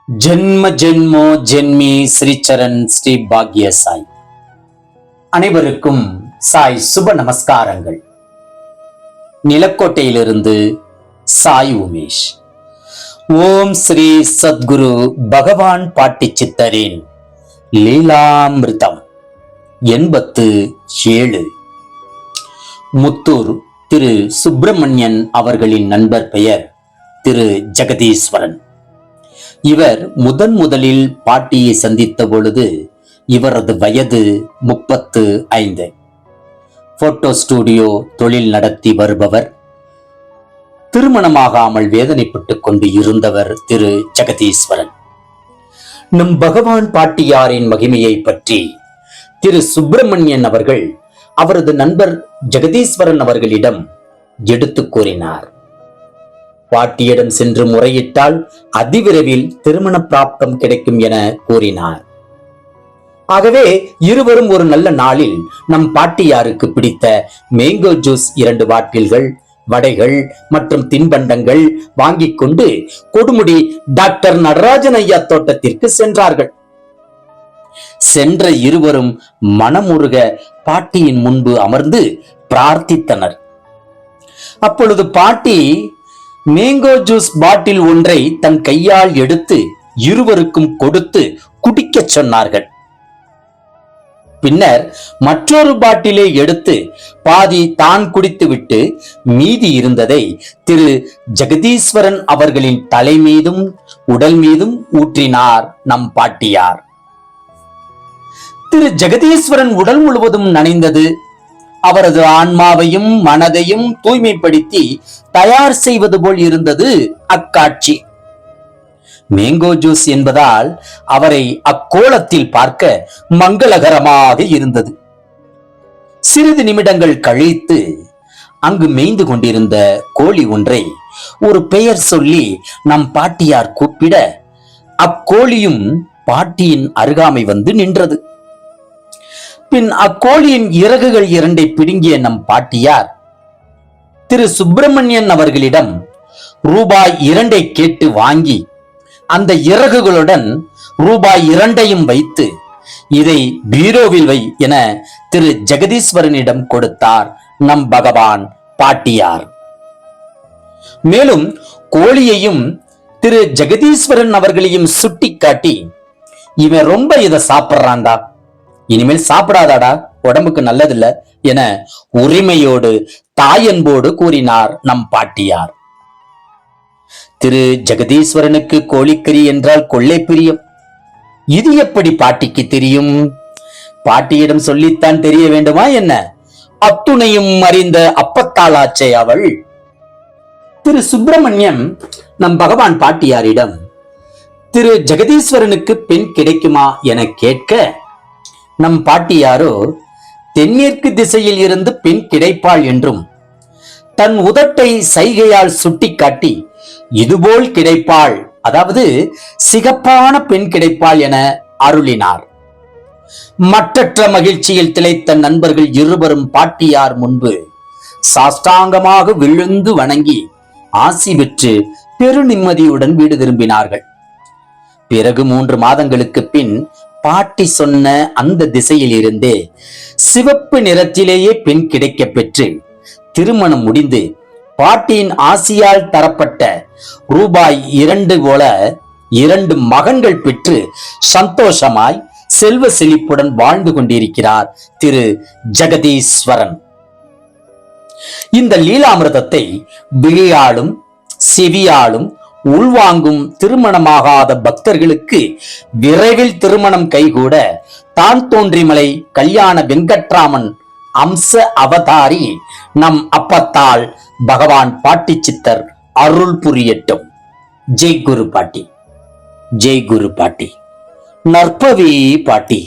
ஜென்ம ஜென்மோ ஜென்மி ஸ்ரீச்சரண் ஸ்ரீ பாக்ய சாய். அனைவருக்கும் சாய் சுப நமஸ்காரங்கள். நிலக்கோட்டையிலிருந்து சாய் உமேஷ். ஓம் ஸ்ரீ சத்குரு பகவான் பாட்டி சித்தரின் லீலாமிருதம் 87. முத்தூர் திரு சுப்பிரமணியன் அவர்களின் நண்பர் பெயர் திரு ஜெகதீஸ்வரன். இவர் முதலில் பாட்டியை சந்தித்த பொழுது இவரது வயது 35. போட்டோ ஸ்டுடியோ தொழில் நடத்தி வருபவர். திருமணமாகாமல் வேதனைப்பட்டுக் கொண்டு இருந்தவர் திரு ஜெகதீஸ்வரன். நம் பகவான் பாட்டியாரின் மகிமையை பற்றி திரு சுப்பிரமணியன் அவர்கள் அவரது நண்பர் ஜெகதீஸ்வரன் அவர்களிடம் எடுத்து கூறினார். பாட்டியிடம் சென்று முறையிட்டால் அதிவிரைவில் திருமண பிராப்தம் கிடைக்கும் என கூறினார். ஆகவே இருவரும் ஒரு நல்ல நாளில் நம் பாட்டியாருக்கு பிடித்த மேங்கோ ஜூஸ் 2 பாட்டில்கள், வடைகள் மற்றும் தின்பண்டங்கள் வாங்கிக் கொண்டு கொடுமுடி டாக்டர் நடராஜன் ஐயா தோட்டத்திற்கு சென்றார்கள். சென்ற இருவரும் மனமுருக பாட்டியின் முன்பு அமர்ந்து பிரார்த்தித்தனர். அப்பொழுது பாட்டி மேங்கோ ஜூஸ் பாட்டில் ஒன்றை தன் கையால் எடுத்து இருவருக்கும் கொடுத்து குடிக்க சொன்னார்கள். பின்னர் மற்றொரு பாட்டிலை எடுத்து பாதி தான் குடித்துவிட்டு மீதி இருந்ததை திரு ஜெகதீஸ்வரன் அவர்களின் தலை மீதும் உடல் மீதும் ஊற்றினார் நம் பாட்டியார். திரு ஜெகதீஸ்வரன் உடல் முழுவதும் நனைந்தது. அவரது ஆன்மாவையும் மனதையும் தூய்மைப்படுத்தி தயார் செய்வது போல் இருந்தது அக்காட்சி. மேங்கோ ஜூஸ் என்பதால் அவரை அக்கோலத்தில் பார்க்க மங்களகரமாக இருந்தது. சிறிது நிமிடங்கள் கழித்து அங்கு மேய்ந்து கொண்டிருந்த கோழி ஒன்றை ஒரு பெயர் சொல்லி நம் பாட்டியார் கூப்பிட அக்கோழியும் பாட்டியின் அருகாமை வந்து நின்றது. பின் அக்கோழியின் இறகுகள் 2 பிடுங்கிய நம் பாட்டியார் திரு சுப்பிரமணியன் அவர்களிடம் ரூபாய் 2 கேட்டு வாங்கி அந்த இறகுகளுடன் ரூபாய் 2 வைத்து இதை பீரோவில் வை என திரு ஜெகதீஸ்வரனிடம் கொடுத்தார் நம் பகவான் பாட்டியார். மேலும் கோழியையும் திரு ஜெகதீஸ்வரன் அவர்களையும் சுட்டி காட்டி, இவன் ரொம்ப இதை சாப்பிட்றான்டா, இனிமேல் சாப்பிடாதாடா, உடம்புக்கு நல்லதில்ல என உரிமையோடு தாயன்போடு கூறினார் நம் பாட்டியார். திரு ஜெகதீஸ்வரனுக்கு கோழிக்கறி என்றால் கொள்ளை பிரியம். இது எப்படி பாட்டிக்கு தெரியும்? பாட்டியிடம் சொல்லித்தான் தெரிய வேண்டுமா என்ன? அத்துணையும் அறிந்த அப்பத்தாளாச்சே அவள். திரு சுப்பிரமணியம் நம் பகவான் பாட்டியாரிடம் திரு ஜெகதீஸ்வரனுக்கு பெண் கிடைக்குமா என கேட்க நம் பாட்டியாரோ தென்மேற்கு திசையில் இருந்து பெண் கிடைப்பாள் என்றும் தன் உதட்டை சைகையால் சுட்டிக்காட்டி இதுபோல் கிடைப்பாள், அதாவது சிகப்பான பெண் கிடைப்பாள் என அருளினார். மற்றற்ற மகிழ்ச்சியில் திளைத்த நண்பர்கள் இருவரும் பாட்டியார் முன்பு சாஷ்டாங்கமாக விழுந்து வணங்கி ஆசி பெற்று பெரு நிம்மதியுடன் வீடு திரும்பினார்கள். பிறகு 3 மாதங்களுக்கு பின் பாட்டி சொன்ன அந்த திசையில் இருந்தே சிவப்பு நிறத்திலேயே பெண் கிடைக்க பெற்று திருமணம் முடிந்து பாட்டியின் ஆசியால் தரப்பட்ட ரூபாய் 2 போல 2 மகன்கள் பெற்று சந்தோஷமாய் செல்வ செழிப்புடன் வாழ்ந்து கொண்டிருக்கிறார் திரு ஜெகதீஸ்வரன். இந்த லீலாமிர்தத்தை விழியாலும் செவியாலும் உள்வாங்கும் திருமணமாகாத பக்தர்களுக்கு விரைவில் திருமணம் கைகூட தான் தோன்றிமலை கல்யாண வெங்கட்ராமன் அம்ச அவதாரி நம் அப்பத்தால் பகவான் பாட்டி சித்தர் அருள் புரியட்டும். ஜெய் குரு பாட்டி, ஜெய் குரு பாட்டி, நற்பவி பாட்டி.